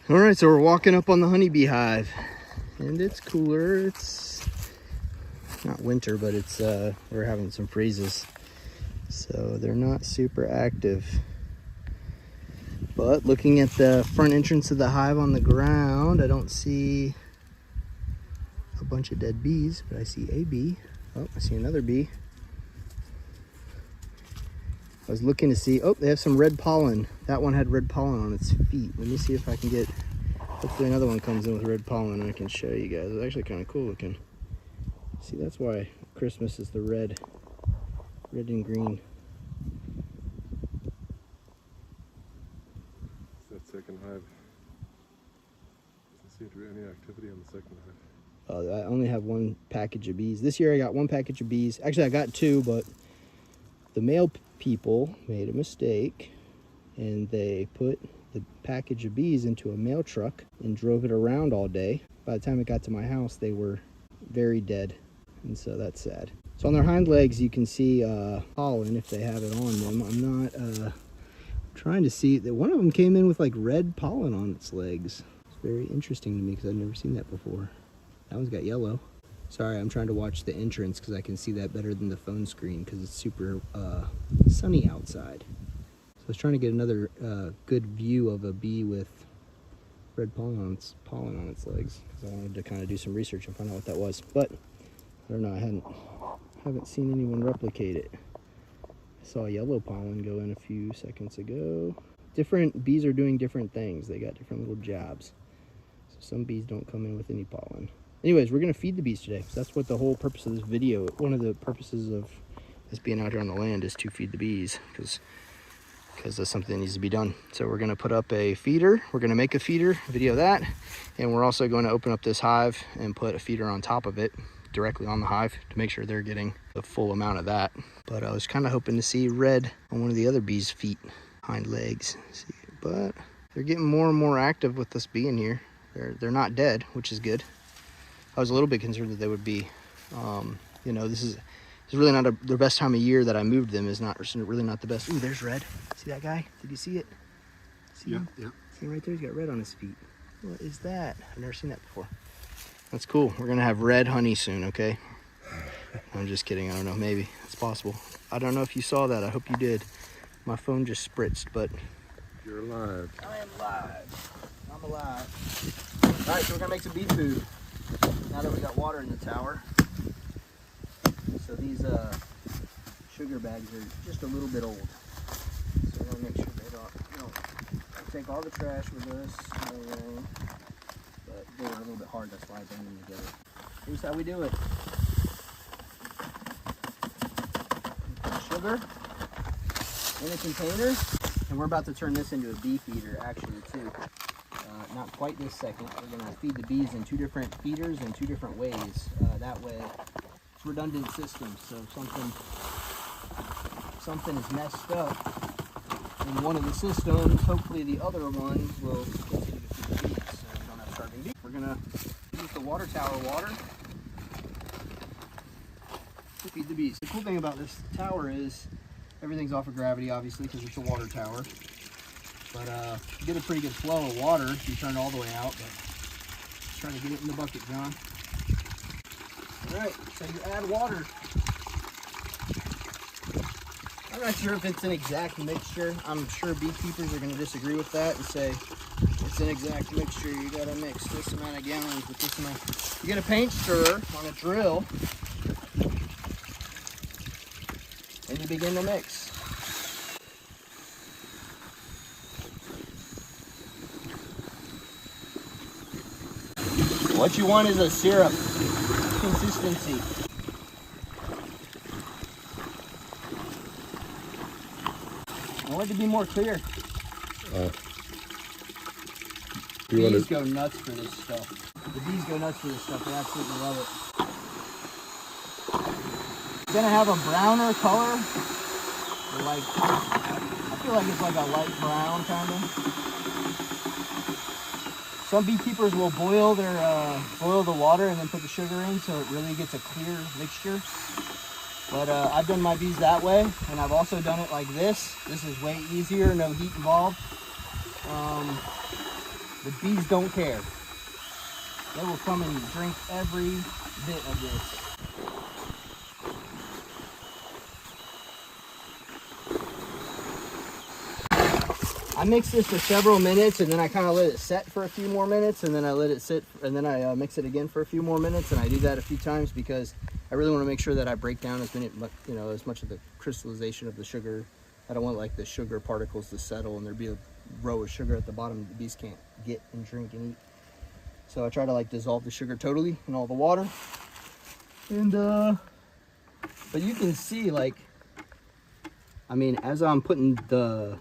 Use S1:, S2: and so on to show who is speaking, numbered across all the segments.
S1: All right, so we're walking up on the honeybee hive, and it's cooler. It's not winter, but it's we're having some freezes, so they're not super active. But looking at the front entrance of the hive on the ground, I don't see a bunch of dead bees, but I see a bee. Oh, I see another bee. I was looking to see, oh, they have some red pollen. That one had red pollen on its feet. Let me see if I can get, hopefully another one comes in with red pollen and I can show you guys. It's actually kind of cool looking. See, that's why Christmas is the red and green.
S2: That second hive. Doesn't seem to be any activity on the second hive.
S1: I only have one package of bees. This year I got one package of bees. Actually, I got two, but the male people made a mistake and they put the package of bees into a mail truck and drove it around all day. By the time it got to my house, they were very dead, and so that's sad. So on their hind legs, you can see pollen if they have it on them. I'm not trying to see that one of them came in with like red pollen on its legs. It's very interesting to me because I've never seen that before. That one's got yellow. Sorry, I'm trying to watch the entrance because I can see that better than the phone screen because it's super sunny outside. So I was trying to get another good view of a bee with red pollen on its legs because I wanted to kind of do some research and find out what that was. But I don't know, I haven't seen anyone replicate it. I saw yellow pollen go in a few seconds ago. Different bees are doing different things. They got different little jobs. So some bees don't come in with any pollen. Anyways, we're gonna feed the bees today. So that's what the whole purpose of this video, one of the purposes of us being out here on the land is to feed the bees because that's something that needs to be done. So we're gonna put up a feeder. We're gonna make a feeder, video of that. And we're also going to open up this hive and put a feeder on top of it directly on the hive to make sure they're getting the full amount of that. But I was kind of hoping to see red on one of the other bees' feet, hind legs. See, but they're getting more and more active with us being here. They're not dead, which is good. I was a little bit concerned that they would be. You know, this is really not the best time of year that I moved them. Is really not the best. Ooh, there's red. See that guy? Did you see it? See him?
S2: Yeah.
S1: See him right there? He's got red on his feet. What is that? I've never seen that before. That's cool. We're gonna have red honey soon, okay? I'm just kidding. I don't know. Maybe it's possible. I don't know if you saw that. I hope you did. My phone just spritzed, but
S2: You're alive.
S1: I am live. I'm alive. All right, so we're gonna make some bee food. Now that we got water in the tower. So these sugar bags are just a little bit old. So we're gonna make sure they don't take all the trash with us and everything. But they were a little bit hard, that's why I band them together. Here's how we do it. Put sugar in a container, and we're about to turn this into a bee feeder actually too. Not quite this second. We're going to feed the bees in two different feeders in two different ways. That way, it's redundant systems. So if something is messed up in one of the systems, hopefully the other one will continue to feed the bees. So we don't have starving bees. We're going to use the water tower water to feed the bees. The cool thing about this tower is everything's off of gravity, obviously, because it's a water tower. But you get a pretty good flow of water if you turn it all the way out. But let's try to get it in the bucket, John. All right, so you add water. I'm not sure if it's an exact mixture. I'm sure beekeepers are going to disagree with that and say it's an exact mixture. You got to mix this amount of gallons with this amount. You get a paint stirrer on a drill, and you begin to mix. What you want is a syrup consistency. I want it to be more clear. Bees go nuts for this stuff. The bees go nuts for this stuff. They absolutely love it. It's gonna have a browner color. Like, I feel like it's like a light brown kind of. Some beekeepers will boil the water and then put the sugar in so it really gets a clear mixture. But I've done my bees that way, and I've also done it like this. This is way easier, no heat involved. The bees don't care. They will come and drink every bit of this. I mix this for several minutes, and then I kind of let it set for a few more minutes, and then I let it sit, and then I mix it again for a few more minutes, and I do that a few times because I really want to make sure that I break down as much of the crystallization of the sugar. I don't want like the sugar particles to settle and there be a row of sugar at the bottom the bees can't get and drink and eat. So I try to like dissolve the sugar totally in all the water. And but you can see, like, I mean, as I'm putting the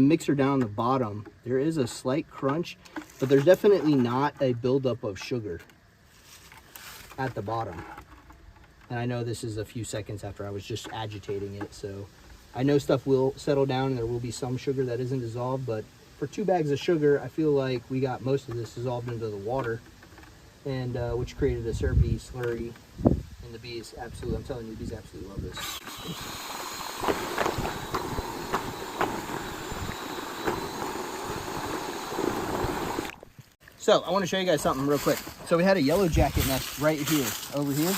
S1: mixer down on the bottom, there is a slight crunch, but there's definitely not a buildup of sugar at the bottom. And I know this is a few seconds after I was just agitating it, so I know stuff will settle down and there will be some sugar that isn't dissolved, but for 2 bags of sugar, I feel like we got most of this dissolved into the water, and which created a syrup bee slurry. And the bees absolutely, I'm telling you, the bees absolutely love this. So I want to show you guys something real quick. So we had a yellow jacket nest right here, over here,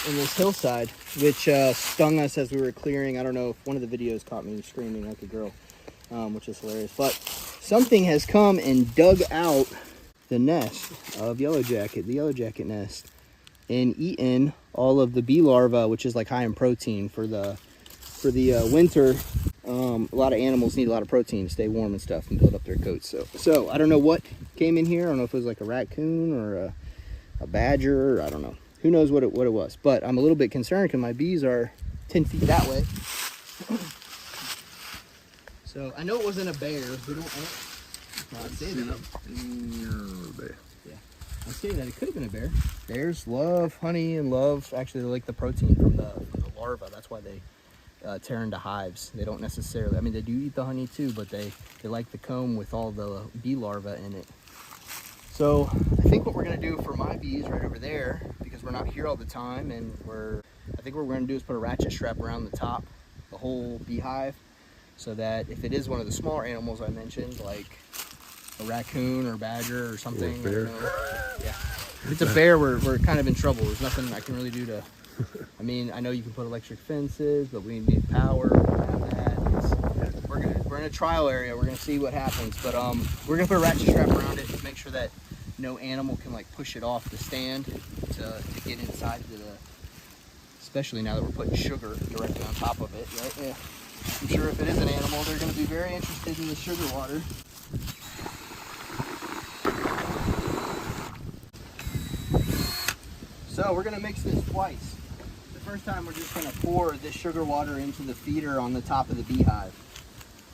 S1: in this hillside, which stung us as we were clearing. I don't know if one of the videos caught me screaming like a girl, which is hilarious. But something has come and dug out the nest of the yellow jacket nest, and eaten all of the bee larvae, which is like high in protein for the winter. A lot of animals need a lot of protein to stay warm and stuff and build up their coats. So I don't know what came in here. I don't know if it was like a raccoon or a badger, or I don't know. Who knows what it was. But I'm a little bit concerned because my bees are 10 feet that way. So I know it wasn't a bear. We don't. I'd say that. Yeah, I'd say that it could have been a bear. Bears love honey and actually they like the protein from the larva. That's why they tear into hives. They don't necessarily, I mean, they do eat the honey too, but they like the comb with all the bee larvae in it. So I think what we're gonna do for my bees right over there, because we're not here all the time, and I think what we're gonna do is put a ratchet strap around the top, the whole beehive, so that if it is one of the smaller animals I mentioned, like a raccoon or badger or something,
S2: or a bear.
S1: Yeah. If it's a bear, we're kind of in trouble. There's nothing I can really do to. I mean, I know you can put electric fences, but we need power. We're in a trial area. We're gonna see what happens, but we're gonna put a ratchet strap around it to make sure that no animal can like push it off the stand to get inside especially now that we're putting sugar directly on top of it, right? Yeah. I'm sure if it is an animal, they're gonna be very interested in the sugar water. So we're gonna mix this twice. The first time we're just gonna pour this sugar water into the feeder on the top of the beehive.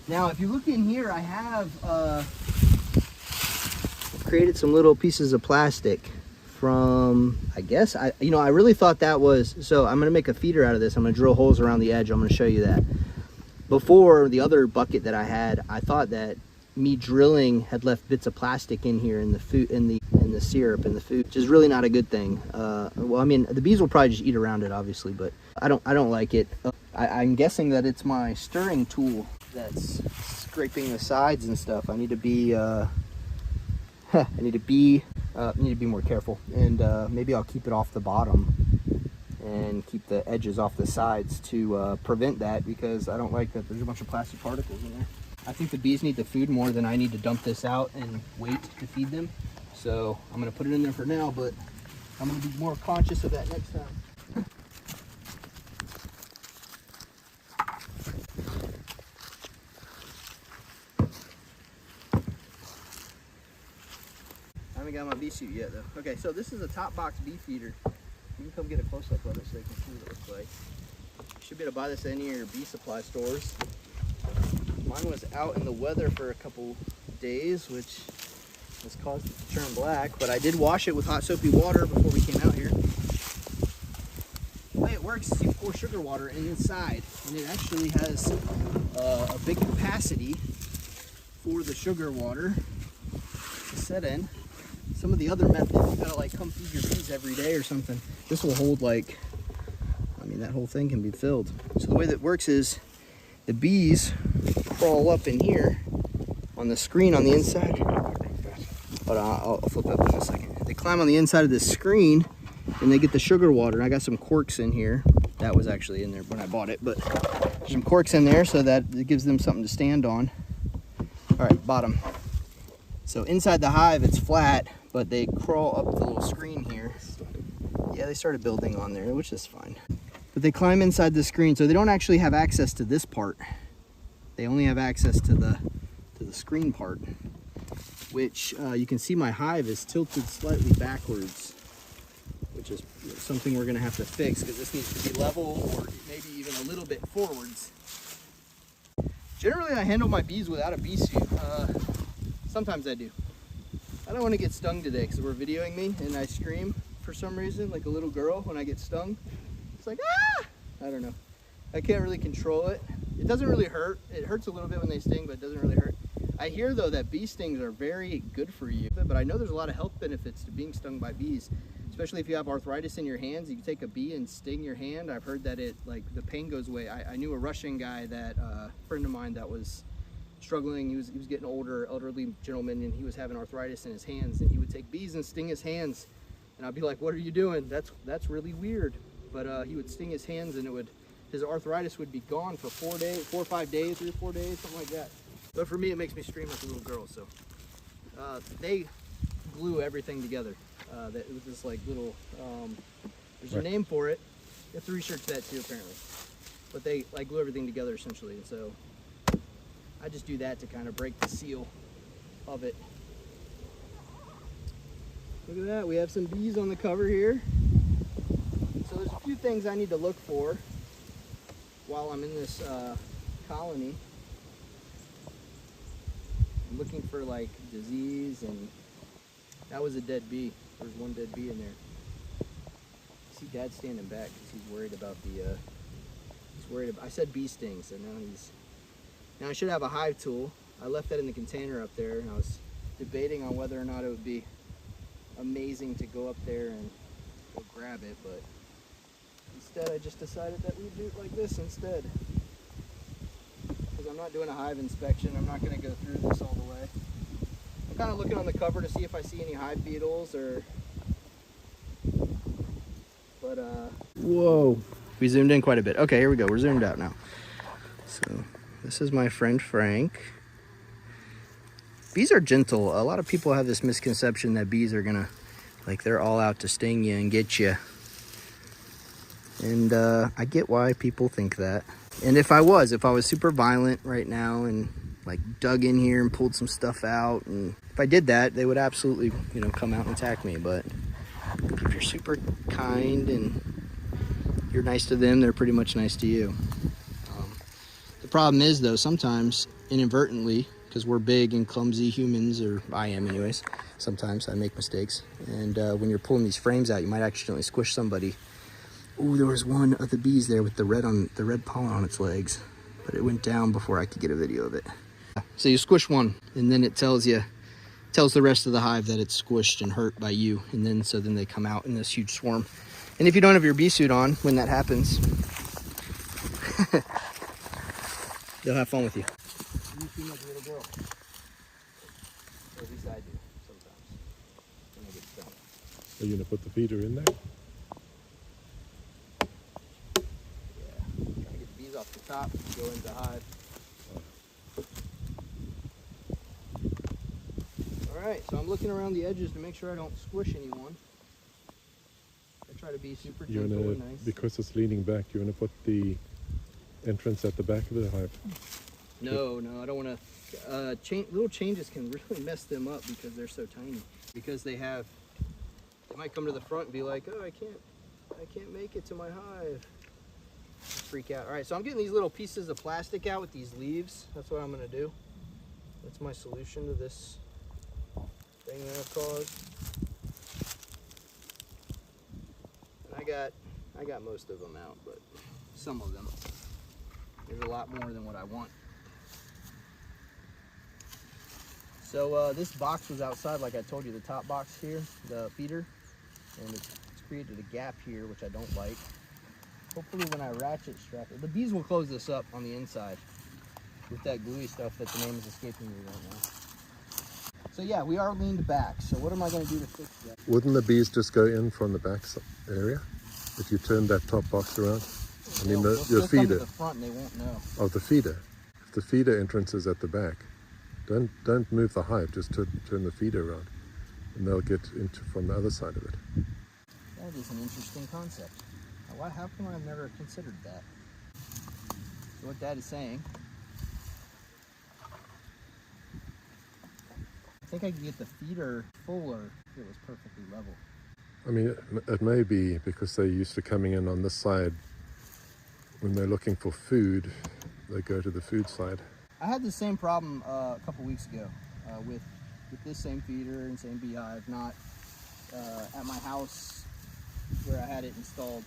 S1: Now, if you look in here, I have created some little pieces of plastic from, I guess, I really thought that was, so I'm gonna make a feeder out of this. I'm gonna drill holes around the edge. I'm gonna show you that. Before, the other bucket that I had, I thought that me drilling had left bits of plastic in here in the food, in the syrup in the food, which is really not a good thing. Well, I mean, the bees will probably just eat around it, obviously, but I don't like it. I'm guessing that it's my stirring tool that's scraping the sides and stuff. I need to be more careful, and maybe I'll keep it off the bottom and keep the edges off the sides to prevent that, because I don't like that there's a bunch of plastic particles in there. I think the bees need the food more than I need to dump this out and wait to feed them. So I'm gonna put it in there for now, but I'm gonna be more conscious of that next time. I haven't got my bee suit yet though. Okay, so this is a top box bee feeder. You can come get a close up of it so you can see what it looks like. You should be able to buy this at any of your bee supply stores. Mine was out in the weather for a couple days, which has caused it to turn black, but I did wash it with hot soapy water before we came out here. The way it works is you pour sugar water inside, and it actually has a big capacity for the sugar water to set in. Some of the other methods, you gotta like come feed your bees every day or something. This will hold like, I mean, that whole thing can be filled. So the way that works is the bees crawl up in here on the screen on the inside. But I'll flip up in a second. They climb on the inside of this screen and they get the sugar water. And I got some corks in here. That was actually in there when I bought it, but there's some corks in there so that it gives them something to stand on. All right, bottom. So inside the hive, it's flat, but they crawl up the little screen here. Yeah, they started building on there, which is fine. But they climb inside the screen, so they don't actually have access to this part. They only have access to the screen part, which you can see my hive is tilted slightly backwards, which is something we're gonna have to fix because this needs to be level or maybe even a little bit forwards. Generally, I handle my bees without a bee suit. Sometimes I do. I don't want to get stung today because we're videoing me and I scream for some reason like a little girl when I get stung. It's like, ah! I don't know. I can't really control it. It doesn't really hurt. It hurts a little bit when they sting, but it doesn't really hurt. I hear though that bee stings are very good for you, but I know there's a lot of health benefits to being stung by bees, especially if you have arthritis in your hands. You can take a bee and sting your hand. I've heard that the pain goes away. I knew a Russian guy that a friend of mine that was struggling. He was getting older, elderly gentleman, and he was having arthritis in his hands, and he would take bees and sting his hands, and I'd be like, "What are you doing? That's really weird." But he would sting his hands, and his arthritis would be gone for 4 or 5 days, 3 or 4 days, something like that. But for me, it makes me scream like a little girl. So they glue everything together. That with this like little, there's a name for it. You have to research that too, apparently. But they like glue everything together essentially, and so I just do that to kind of break the seal of it. Look at that, we have some bees on the cover here. So there's a few things I need to look for while I'm in this colony. I'm looking for like disease, and that was a dead bee. There's one dead bee in there. See Dad standing back because he's worried about I said bee sting, so now I should have a hive tool. I left that in the container up there, and I was debating on whether or not it would be amazing to go up there and go grab it, but instead I just decided that we'd do it like this instead. Because I'm not doing a hive inspection. I'm not going to go through this all the way. I'm kind of looking on the cover to see if I see any hive beetles or... But, whoa. We zoomed in quite a bit. Okay, here we go. We're zoomed out now. So, this is my friend Frank. Bees are gentle. A lot of people have this misconception that bees are gonna, like, they're all out to sting you and get you. And I get why people think that. And if I was super violent right now and like dug in here and pulled some stuff out, and if I did that, they would absolutely, come out and attack me. But if you're super kind and you're nice to them, they're pretty much nice to you. The problem is though, sometimes inadvertently, because we're big and clumsy humans, or I am anyways, sometimes I make mistakes. And when you're pulling these frames out, you might accidentally squish somebody. Ooh, there was one of the bees there with the red pollen on its legs, but it went down before I could get a video of it. So you squish one, and then it tells the rest of the hive that it's squished and hurt by you, and then they come out in this huge swarm. And if you don't have your bee suit on when that happens, they'll have fun with you. You seem like a little girl. Or at least I do sometimes when I get stung.
S2: Are you gonna put the feeder in there?
S1: Trying to get the bees off the top and go into hive. Alright, so I'm looking around the edges to make sure I don't squish anyone. I try to be super gentle and nice.
S2: Because it's leaning back, you're gonna put the entrance at the back of the hive?
S1: No, I don't want to. Little changes can really mess them up because they're so tiny. Because they might come to the front and be like, oh, I can't make it to my hive. Freak out. All right, so I'm getting these little pieces of plastic out with these leaves. That's what I'm gonna do. That's my solution to this thing that I've caused. And I got most of them out, but some of them. There's a lot more than what I want. So this box was outside, like I told you, the top box here, the feeder, and it's created a gap here, which I don't like. Hopefully when I ratchet strap it, the bees will close this up on the inside. with that gluey stuff that the name is escaping me right now. So yeah, we are leaned back. So what am I going to do to fix that?
S2: Wouldn't the bees just go in from the back area if you turn that top box around? I mean,
S1: They'll
S2: your
S1: still come to
S2: feeder.
S1: the front and they won't know.
S2: Of the feeder. If the feeder entrance is at the back, don't move the hive. Just turn the feeder around, and they'll get into from the other side of it.
S1: That is an interesting concept. How come I've never considered that? So what Dad is saying, I think I could get the feeder fuller if it was perfectly level.
S2: I mean, it may be because they're used to coming in on this side. When they're looking for food, they go to the food side.
S1: I had the same problem a couple weeks ago with this same feeder and same beehive, not at my house where I had it installed.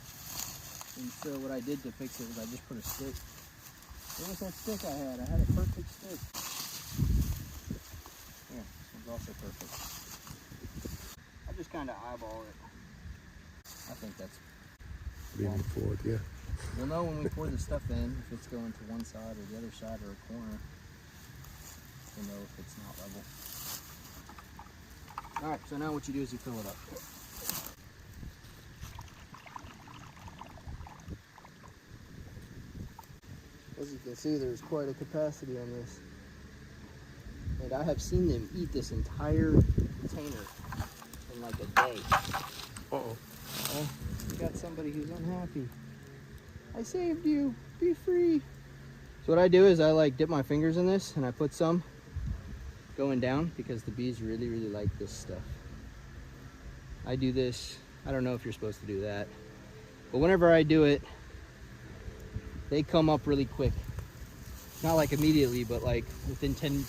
S1: And so what I did to fix it was I just put a stick. What was that stick I had? I had a perfect stick. Yeah, this one's also perfect. I just kind of eyeball it. I think that's
S2: Leaning forward, yeah.
S1: We'll know when we pour the stuff in if it's going to one side or the other side or a corner. We'll know if it's not level. Alright, so now what you do is you fill it up. As you can see, there's quite a capacity on this. And I have seen them eat this entire container in like a day.
S2: Uh-oh.
S1: Oh, you got somebody who's unhappy. I saved you. Be free. So what I do is I like dip my fingers in this and I put some going down because the bees really, really like this stuff. I do this. I don't know if you're supposed to do that, but whenever I do it, they come up really quick. Not like immediately, but like within 10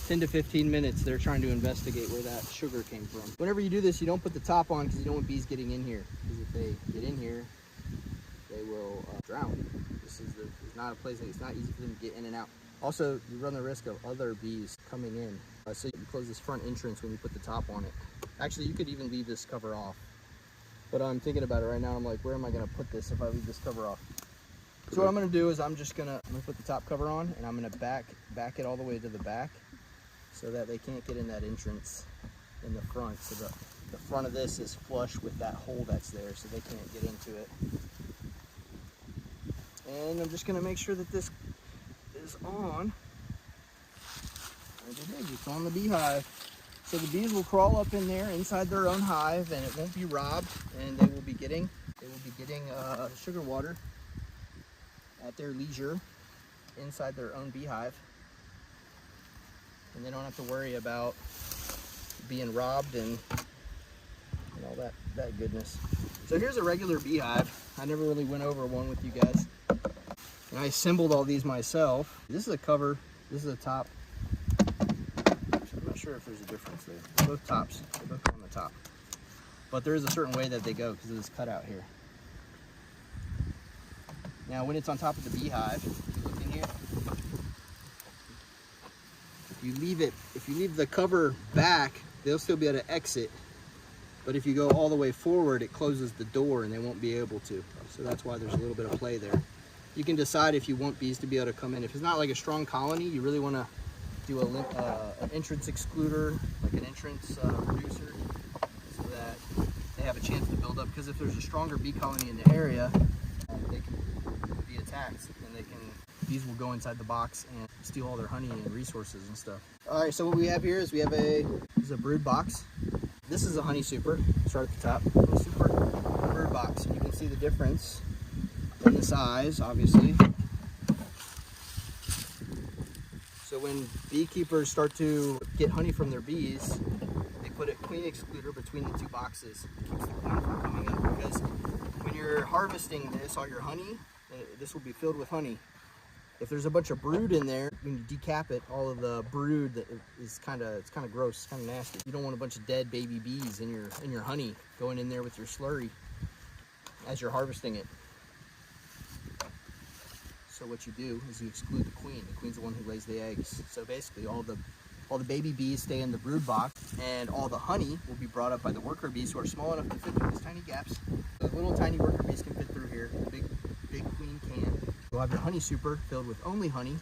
S1: to 15 minutes, they're trying to investigate where that sugar came from. Whenever you do this, you don't put the top on because you don't want bees getting in here. Because if they get in here, they will drown. This is not a place that it's not easy for them to get in and out. Also, you run the risk of other bees coming in. So you can close this front entrance when you put the top on it. Actually, you could even leave this cover off. But I'm thinking about it right now. I'm like, where am I going to put this if I leave this cover off? So what I'm going to do is I'm going to put the top cover on and I'm going to back it all the way to the back so that they can't get in that entrance in the front. So the front of this is flush with that hole that's there so they can't get into it. And I'm just going to make sure that this is on. It's on the beehive. So the bees will crawl up in there inside their own hive and it won't be robbed, and they will be getting sugar water at their leisure inside their own beehive. And they don't have to worry about being robbed and all that goodness. So here's a regular beehive. I never really went over one with you guys. And I assembled all these myself. This is a cover, this is a top. I'm not sure if there's a difference there. They're both tops, they both go on the top. But there is a certain way that they go because of this cutout here. Now when it's on top of the beehive, look in here. If you leave the cover back, they'll still be able to exit. But if you go all the way forward, it closes the door and they won't be able to. So that's why there's a little bit of play there. You can decide if you want bees to be able to come in. If it's not like a strong colony, you really want to do an entrance excluder, like an entrance reducer, so that they have a chance to build up. Because if there's a stronger bee colony in the area, they can be attacked, and bees will go inside the box and steal all their honey and resources and stuff. All right, so what we have here is this is a brood box. This is a honey super. Start at the top. Honey super brood box. You can see the difference in the size, obviously. So when beekeepers start to get honey from their bees, they put a queen excluder between the two boxes. It keeps the queen from coming up, because when you're harvesting this, all your honey, this will be filled with honey. If there's a bunch of brood in there, when you decap it, all of the brood is kind of gross, kind of nasty. You don't want a bunch of dead baby bees in your honey going in there with your slurry as you're harvesting it. So what you do is you exclude the queen. The queen's the one who lays the eggs. So basically all the baby bees stay in the brood box, and all the honey will be brought up by the worker bees, who are small enough to fit through these tiny gaps. The little tiny worker bees can fit through here. The big queen can. You'll have your honey super filled with only honey,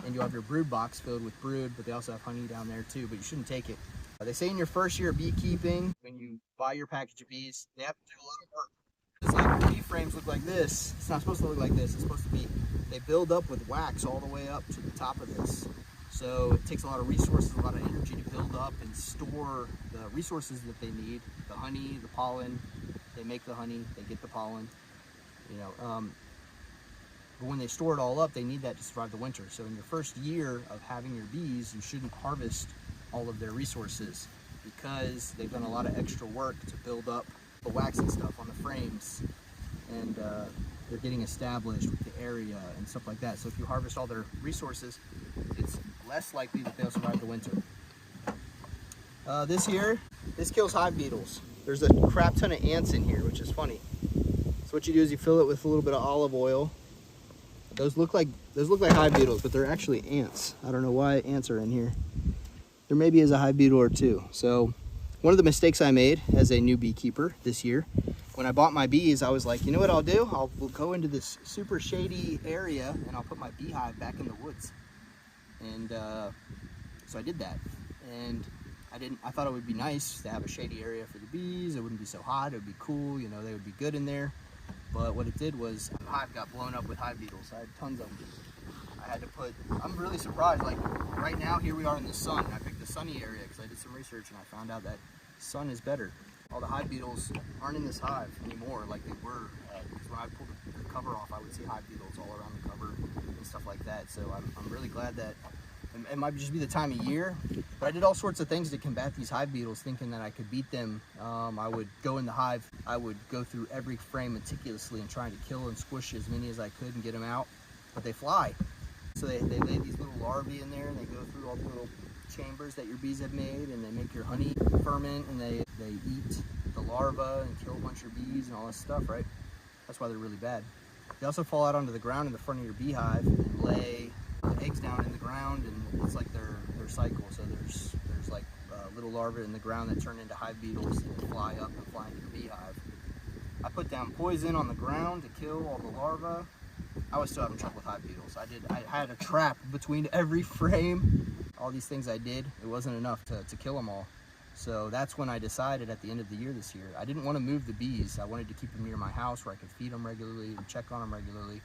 S1: and you'll have your brood box filled with brood, but they also have honey down there too, but you shouldn't take it. They say in your first year of beekeeping, when you buy your package of bees, they have to do a lot of work. It's like bee frames look like this. It's not supposed to look like this. It's supposed to be, they build up with wax all the way up to the top of this. So it takes a lot of resources, a lot of energy to build up and store the resources that they need. The honey, the pollen, they make the honey, they get the pollen, you know. But when they store it all up, they need that to survive the winter. So in your first year of having your bees, you shouldn't harvest all of their resources because they've done a lot of extra work to build up the wax and stuff on the frames, and they're getting established with the area and stuff like that. So if you harvest all their resources, it's less likely that they'll survive the winter. This kills hive beetles. There's a crap ton of ants in here, which is funny. So what you do is you fill it with a little bit of olive oil. Those look like hive beetles, but they're actually ants. I don't know why ants are in here. There maybe is a hive beetle or two. So one of the mistakes I made as a new beekeeper this year, when I bought my bees, I was like, you know what I'll do? We'll go into this super shady area and I'll put my beehive back in the woods. And so I did that. And I thought it would be nice to have a shady area for the bees. It wouldn't be so hot, it would be cool, you know, they would be good in there. But what it did was the hive got blown up with hive beetles. I had tons of them. I had to put, I'm really surprised, like right now here we are in the sun. I picked the sunny area because I did some research and I found out that sun is better. All the hive beetles aren't in this hive anymore like they were, because when I pulled the cover off I would see hive beetles all around the cover and stuff like that. So I'm really glad that, it might just be the time of year, but I did all sorts of things to combat these hive beetles thinking that I could beat them. I would go in the hive, I would go through every frame meticulously and trying to kill and squish as many as I could and get them out, but they fly. So they lay these little larvae in there and they go through all the little chambers that your bees have made and they make your honey ferment and they eat the larva and kill a bunch of your bees and all this stuff, right? That's why they're really bad. They also fall out onto the ground in the front of your beehive and lay the eggs down in the ground, and it's like their cycle. So there's like little larvae in the ground that turn into hive beetles and fly up and fly into your beehive. I put down poison on the ground to kill all the larvae. I was still having trouble with hive beetles. I had a trap between every frame. All these things I did, it wasn't enough to kill them all. So that's when I decided at the end of the year this year, I didn't want to move the bees. I wanted to keep them near my house where I could feed them regularly and check on them regularly.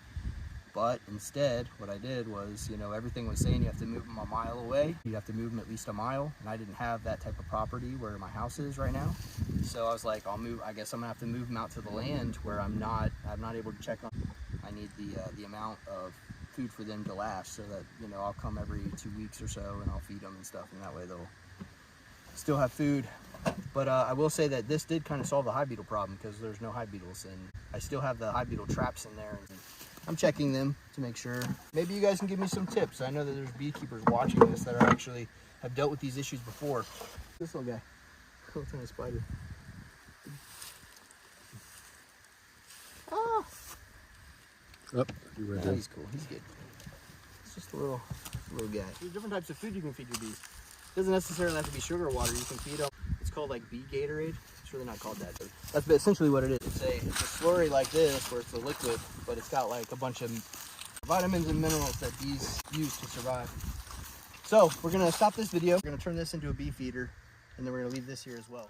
S1: But instead, what I did was, you know, everything was saying you have to move them a mile away. You have to move them at least a mile. And I didn't have that type of property where my house is right now. So I was like, I guess I'm gonna have to move them out to the land where I'm not able to check on them. I need the amount of food for them to last, so that, you know, I'll come every 2 weeks or so and I'll feed them and stuff, and that way they'll still have food. But I will say that this did kind of solve the hive beetle problem because there's no hive beetles, and I still have the hive beetle traps in there. And I'm checking them to make sure. Maybe you guys can give me some tips. I know that there's beekeepers watching this that are actually have dealt with these issues before. This little guy, little tiny spider. Ah!
S2: You went
S1: Yeah,
S2: in.
S1: he's cool. He's good. It's just a little guy. There's different types of food you can feed your bees. It doesn't necessarily have to be sugar water. You can feed them. It's called like bee Gatorade. It's really not called that, but that's essentially what it is. It's a slurry like this where it's a liquid, but it's got like a bunch of vitamins and minerals that bees use to survive. So we're gonna stop this video. We're gonna turn this into a bee feeder, and then we're gonna leave this here as well.